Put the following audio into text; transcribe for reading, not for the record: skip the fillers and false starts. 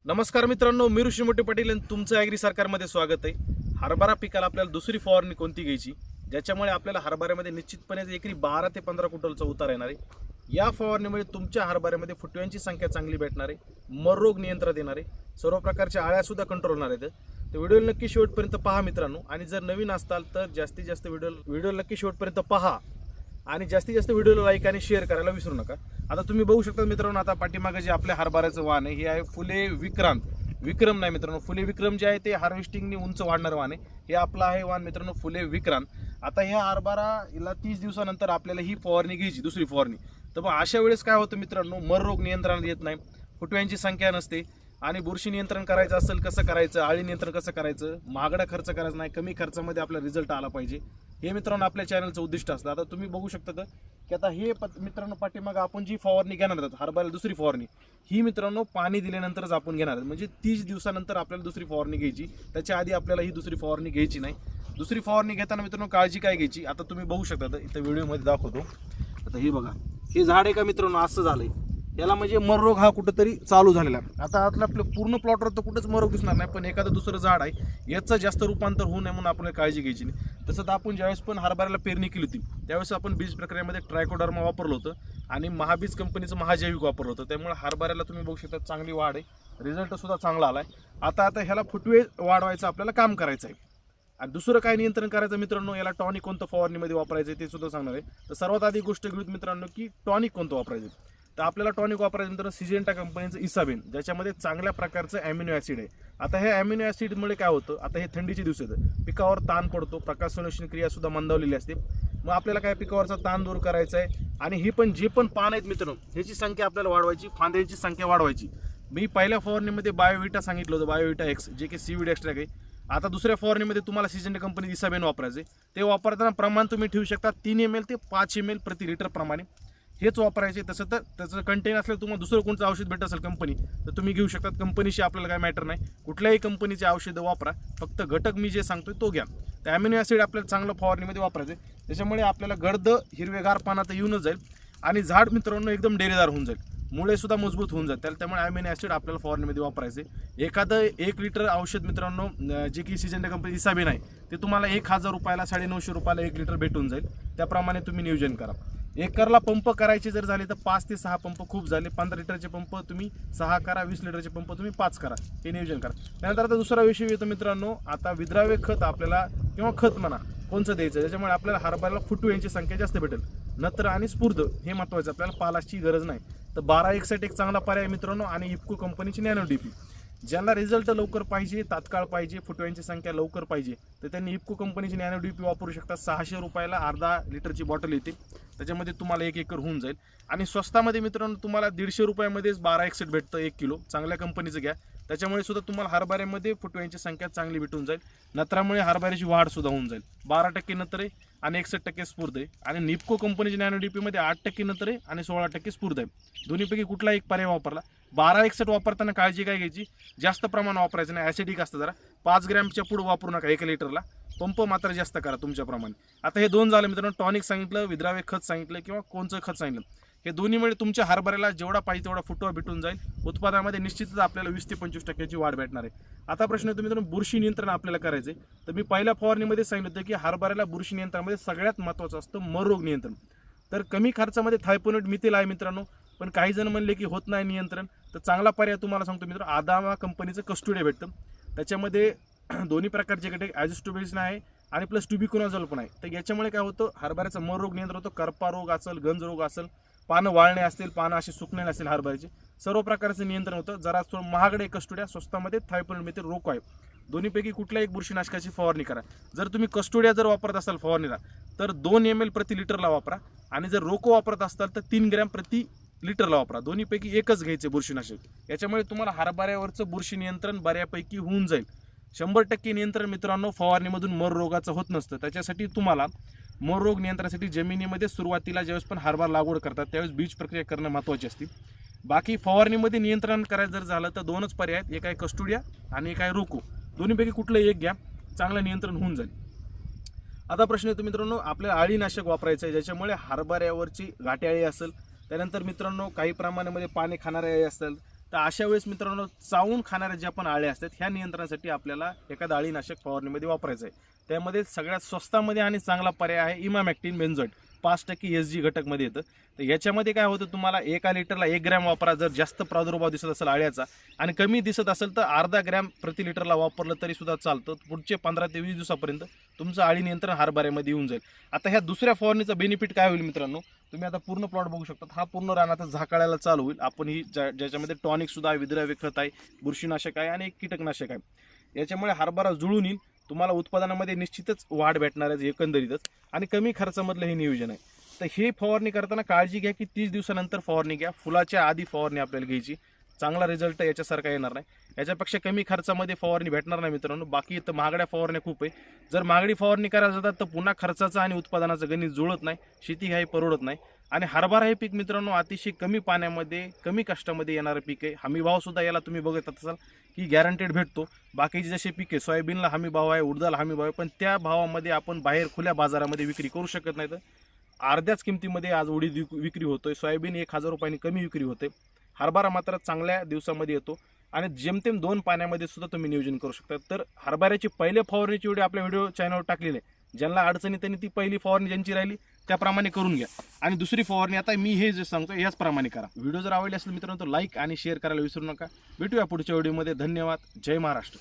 नमस्कार मित्रांनो, मी ऋषी मोठे पाटील आणि तुमचं ॲग्री सरकारमध्ये स्वागत आहे. हरभरा पिकाला आपल्याला दुसरी फवारणी कोणती घ्यायची, ज्याच्यामुळे आपल्याला हरभऱ्यामध्ये निश्चितपणे एकरी 12 ते 15 क्विंटलचा उतार येणार आहे. या फवारणीमुळे तुमच्या हरभऱ्यामध्ये फुटव्यांची संख्या चांगली भेटणार आहे, मर रोग नियंत्रण येणार आहे, सर्व प्रकारच्या आळ्या सुद्धा कंट्रोल होणार आहेत. तर व्हिडिओ नक्की शेवटपर्यंत पहा मित्रांनो, आणि जर नवीन असताल तर जास्तीत जास्त व्हिडिओ नक्की शेवटपर्यंत पहा आणि जास्तीत जास्त व्हिडिओला लाईक आणि शेअर करायला विसरू नका. आता तुम्ही बघू शकता मित्रांनो, आता पाठीमागे जे आपल्या हरभऱ्याचं वाण आहे हे आहे फुले विक्रम नाही मित्रांनो, फुले विक्रम जे आहे ते हार्वेस्टिंगने उंच वाढणारं वाण आहे. हे आपलं आहे वाण मित्रांनो फुले विक्रांत. आता ह्या हरभरा हिला 30 दिवसानंतर आपल्याला ही फवारणी घ्यायची, दुसरी फवारणी. तर मग अशा वेळेस काय होतं मित्रांनो, मर रोग नियंत्रणात येत नाही, फुटव्यांची संख्या नसते, आणि बुरशी नियंत्रण करायचं असेल कसं करायचं, आळी नियंत्रण कसं करायचं, महागडा खर्च करायचा नाही, कमी खर्चामध्ये आपला रिझल्ट आला पाहिजे, हे मित्रांनो आपल्या चॅनलचं उद्दिष्ट असतं. आता तुम्ही बघू शकता की आता हे मित्रांनो पाठीमागं आपण जी फवारणी घेणार आहोत हरभऱ्याला, दुसरी फवारणी, ही मित्रांनो पाणी दिल्यानंतरच आपण घेणार आहोत. म्हणजे 30 दिवसानंतर आपल्याला दुसरी फवारणी घ्यायची, त्याच्या आधी आपल्याला ही दुसरी फवारणी घ्यायची नाही. दुसरी फवारणी घेताना मित्रांनो काळजी काय घ्यायची, आता तुम्ही बघू शकता, इथं व्हिडिओमध्ये दाखवतो. आता हे बघा, हे झाड आहे का मित्रांनो, असं झालंय, याला म्हणजे मर रोग हा कुठंतरी चालू झालेला. आता आपल्या पूर्ण प्लॉटवर तर कुठंच मर रोग दिसणार नाही, पण एखादं दुसरं झाड आहे याचं जास्त रूपांतर होऊ नये म्हणून आपल्याला काळजी घ्यायची नाही. तसं तर आपण ज्यावेळेस पण हरभऱ्याला पेरणी केली होती त्यावेळेस आपण बीज प्रक्रियेमध्ये ट्रायकोडर्मा वापरलं होतं आणि महाबीज कंपनीचं महाजैविक वापरलं होतं. त्यामुळे हरभऱ्याला तुम्ही बघू शकता चांगली वाढ आहे, रिझल्ट सुद्धा चांगला आलाय. आता ह्याला फुटवे वाढवायचं आपल्याला काम करायचं आहे. आणि दुसरं काय नियंत्रण करायचं मित्रांनो, याला टॉनिक कोणतं फवारणीमध्ये वापरायचं ते सुद्धा सांगणार आहे. तर सर्वात आधी गोष्ट घेऊत मित्रांनो की टॉनिक कोणतं वापरायचं. तर आपल्याला टॉनिक वापरायचं मित्रांनो सिजेंटा कंपनीचं इसाबेन, ज्याच्यामध्ये चांगल्या प्रकारचं ॲमिनो ॲसिड आहे. आता हे ॲमिनो ॲसिडमुळे काय होतं, आता हे थंडीचे दिवस आहेत, पिकावर ताण पडतो, प्रकाश संश्लेषण क्रिया सुद्धा मंदावलेली असते. मग आपल्याला काय पिकावरचा ताण दूर करायचा आहे. आणि ही पण जे पण पान आहेत मित्रांनो ह्याची संख्या आपल्याला वाढवायची, फांद्यांची संख्या वाढवायची. मी पहिल्या फवारणीमध्ये बायोविटा सांगितलं होतं, बायोविटा एक्स, जे की सीवीड एक्स्ट्रॅक्ट आहे. आता दुसऱ्या फवारणीमध्ये तुम्हाला सिजेंटा कंपनी इसाबेन वापरायचे. ते वापरताना प्रमाण तुम्ही ठेवू शकता 3 ml ते 5 ml प्रति लिटर प्रमाणे हेच वापरायचे. तसं तर त्याचं कंटेन असलं तुम्हाला दुसरं कोणतं औषध भेटत असेल कंपनी तर तुम्ही घेऊ शकता. कंपनीशी आपल्याला काय मॅटर नाही, कुठल्याही कंपनीचे औषधं वापरा, फक्त घटक मी जे सांगतोय तो घ्या. तर ॲमिनो ॲसिड आपल्याला चांगलं फवारणीमध्ये वापरायचं, त्याच्यामुळे आपल्याला गर्द हिरवेगार पानात येऊनच जाईल आणि झाड मित्रांनो एकदम डेरेदार होऊन जाईल, मुळे सुद्धा मजबूत होऊन जाईल. त्यामुळे ॲमिनो ॲसिड आपल्याला फवारणीमध्ये वापरायचे. एखादं 1 लिटर औषध मित्रांनो जे की सिजेंटा कंपनी इसाबेन आहे ते तुम्हाला 1000 रुपयाला 950 रुपयाला 1 लिटर भेटून जाईल. त्याप्रमाणे तुम्ही नियोजन करा. एकरला पंप करायचे जर झाले तर 5 ते 6 पंप खूप झाले. 15 लिटरचे पंप तुम्ही 6 करा, 20 लिटरचे पंप तुम्ही 5 करा, हे नियोजन करा. त्यानंतर आता दुसरा विषय येतो मित्रांनो, आता विद्राव्य खत आपल्याला किंवा खत म्हणा कोणचं द्यायचं, त्याच्यामुळे आपल्याला हरभऱ्याला फुटव्यांची संख्या जास्त भेटेल. नत्र आणि स्फूर्द हे महत्त्वाचं, आपल्याला पालाची गरज नाही. तर 1261 एक चांगला पर्याय मित्रांनो, आणि इफ्को कंपनीची नॅनो डीपी. ज्यांना रिझल्ट लवकर पाहिजे, तात्काळ पाहिजे, फुटव्यांची संख्या लवकर पाहिजे, तर त्यांनी इफ्को कंपनीची नॅनो डीपी वापरू शकतात. 600 रुपयाला अर्धा लिटरची बॉटल येते, त्याच्यामध्ये तुम्हाला 1 एकर होऊन जाईल. आणि स्वस्तामध्ये मित्रांनो तुम्हाला 150 रुपयामध्येच 1261 भेटतं 1 किलो. चांगल्या कंपनीचं घ्या, त्याच्यामुळे सुद्धा तुम्हाला हरभऱ्यामध्ये फुटव्यांची संख्या चांगली भेटून जाईल. नत्रामुळे हरभऱ्याची वाढ सुद्धा होऊन जाईल. 12% नत्र आहे आणि 61% स्फूर्द आहे. आणि निप्को कंपनीच्या नॅनो डीपीमध्ये 8% नत्र आहे आणि 16% स्फूर्द आहे. दोन्हीपैकी कुठला एक पर्याय वापरला. 1261 वापरताना काळजी काय घ्यायची, जास्त प्रमाण वापरायचं नाही, ॲसिडिक असतं जरा. 5 ग्रॅमच्या पुढे वापरू नका 1 लिटरला. पंप मात्र जास्त करा तुमच्याप्रमाणे. आता हे 2 झालं मित्रांनो, टॉनिक सांगितलं, विद्राव्य खत सांगितलं किंवा कोणचं खत सांगितलं. हे दोन्हीमुळे तुमच्या हरभऱ्याला जेवढा पाहिजे तेवढा फुटवा भेटून जाईल. उत्पादनामध्ये निश्चितच आपल्याला 20 ते 25% वाढ भेटणार आहे. आता प्रश्न येतो मित्रांनो, बुरशी नियंत्रण आपल्याला करायचं आहे. तर मी पहिल्या फवारणीमध्ये सांगितलं होतं की हरभऱ्याला बुरशी नियंत्रणामध्ये सगळ्यात महत्त्वाचं असतं मर रोग नियंत्रण. तर कमी खर्चामध्ये थायपोनेट मिथेल आहे मित्रांनो, पण काही जण म्हणले की होत नाही नियंत्रण. तर चांगला पर्याय तुम्हाला सांगतो मित्र, आदामा कंपनीचं कस्टोडिया भेटतं. त्याच्यामध्ये दोन्ही प्रकारचे घटक ॲझोस्टोबेसिन आहे आणि प्लस ट्युबिकोनाझोल पण आहे. तर याच्यामुळे काय होतं, हरभऱ्याचा मर रोग नियंत्रण होतो. करपा रोग असेल, गंज रोग असेल, पानं वाळणे असतील, पानं असे सुकणे असेल, हरभऱ्याचे सर्व प्रकारचं नियंत्रण होतं. जरा थोडं महागडे कस्टोडिया, स्वस्तामध्ये थायपोनेट मिथेल रोको आहे. दोन्हीपैकी कुठल्याही एक बुरशीनाशकाची फवारणी करा. जर तुम्ही कस्टोडिया जर वापरत असाल फवारणीला तर 2 ml प्रति लिटरला वापरा, आणि जर रोको वापरत असाल तर 3 ग्रॅम प्रति लिटरला वापरा. दोन्हीपैकी एकच घ्यायचे बुरशीनाशक. याच्यामुळे तुम्हाला हरभऱ्यावरचं बुरशी नियंत्रण बऱ्यापैकी होऊन जाईल. 100% नियंत्रण मित्रांनो फवारणीमधून मर रोगाचं होत नसतं. त्याच्यासाठी तुम्हाला मर रोग नियंत्रणासाठी जमिनीमध्ये सुरुवातीला ज्यावेळेस पण हरभरा लागवड करतात त्यावेळेस बीज प्रक्रिया करणं महत्त्वाची असते. बाकी फवारणीमध्ये नियंत्रण करायचं जर झालं तर 2च पर्याय आहेत, एक आहे कस्टोडिया आणि एक आहे रोको. दोन्हीपैकी कुठलंही एक घ्या, चांगलं नियंत्रण होऊन जाईल. आता प्रश्न येतो मित्रांनो, आपल्याला अळीनाशक वापरायचं आहे ज्याच्यामुळे हरभऱ्यावरची घाटे अळी असेल, त्यानंतर मित्रांनो काही प्रमाणामध्ये पाणी खाणारे अळी असतील, तर अशा वेळेस मित्रांनो चावून खाणाऱ्या ज्या पण आळ्या असतात ह्या नियंत्रणासाठी आपल्याला एखादा अळीनाशक फवारणीमध्ये वापरायचं आहे. त्यामध्ये सगळ्यात स्वस्तामध्ये आणि चांगला पर्याय आहे इमामॅक्टिन बेंझोएट. 5% SG घटकमध्ये येतं. तर याच्यामध्ये काय होतं, तुम्हाला 1 लिटरला 1 ग्रॅम वापरा जर जास्त प्रादुर्भाव दिसत असेल आळ्याचा, आणि कमी दिसत असेल तर अर्धा ग्रॅम प्रति लिटरला वापरलं तरी सुद्धा चालतं. पुढचे 15 ते 20 दिवसापर्यंत तुमचं आळी नियंत्रण हरभऱ्यामध्ये येऊन जाईल. आता ह्या दुसऱ्या फवारणीचा बेनिफिट काय होईल मित्रांनो, तुम्ही आता पूर्ण प्लॉट बघू शकता. हा पूर्ण रान आता झाकाळायला चालू होईल. आपण ही ज्याच्यामध्ये टॉनिक सुद्धा आहे, विद्राव्य खत आहे, बुरशीनाशक आहे आणि एक कीटकनाशक आहे. याच्यामुळे हरभरा जुळून येईल. तुम्हाला उत्पादनामध्ये निश्चितच वाढ भेटणार आहे एकंदरीतच, आणि कमी खर्चामधलं हे नियोजन आहे. तर हे फवारणी करताना काळजी घ्या की 30 दिवसानंतर फवारणी घ्या. फुलाच्या आधी फवारणी आपल्याला घ्यायची. चांगला रिझल्ट याच्यासारखा येणार नाही. याच्यापेक्षा कमी खर्चामध्ये फवारणी भेटणार नाही मित्रांनो. बाकी इथं महागड्या फवारण्या खूप आहे. जर महागडी फवारणी करायला जातात तर पुन्हा खर्चाचं आणि उत्पादनाचं गणित जुळत नाही. शेती ही परवडत नाही. आणि हरभरा हे पीक मित्रांनो अतिशय कमी पाण्यामध्ये कमी कष्टामध्ये येणारं पीक आहे. हमी भाव सुद्धा याला तुम्ही बघत असाल की गॅरंटेड भेटतो. बाकीचे जसे पीक आहे, सोयाबीनला हमी भाव आहे, उडदाला हमी भाव आहे, पण त्या भावामध्ये आपण बाहेर खुल्या बाजारामध्ये विक्री करू शकत नाही. तर अर्ध्याच किमतीमध्ये आज उडीद विक्री होतोय, सोयाबीन 1000 रुपयांनी कमी विक्री होते. हरभरा मात्र चांगल्या दिवसामध्ये येतो आणि जेमतेम 2 पाण्यामध्ये सुद्धा तुम्ही नियोजन करू शकता. तर हरभऱ्याची पहिल्या फवारणीची व्हिडिओ आपल्या व्हिडिओ चॅनलवर टाकलेले आहे. ज्यांना अडचणी त्यांनी ती पहिली फवारणी ज्यांची राहिली त्याप्रमाणे करून घ्या. आणि दुसरी फवारणी आता मी हे जे सांगतो याचप्रमाणे करा. व्हिडिओ जर आवडले असेल मित्रांनो तर लाईक आणि शेअर करायला विसरू नका. भेटूया पुढच्या व्हिडिओमध्ये. धन्यवाद. जय महाराष्ट्र.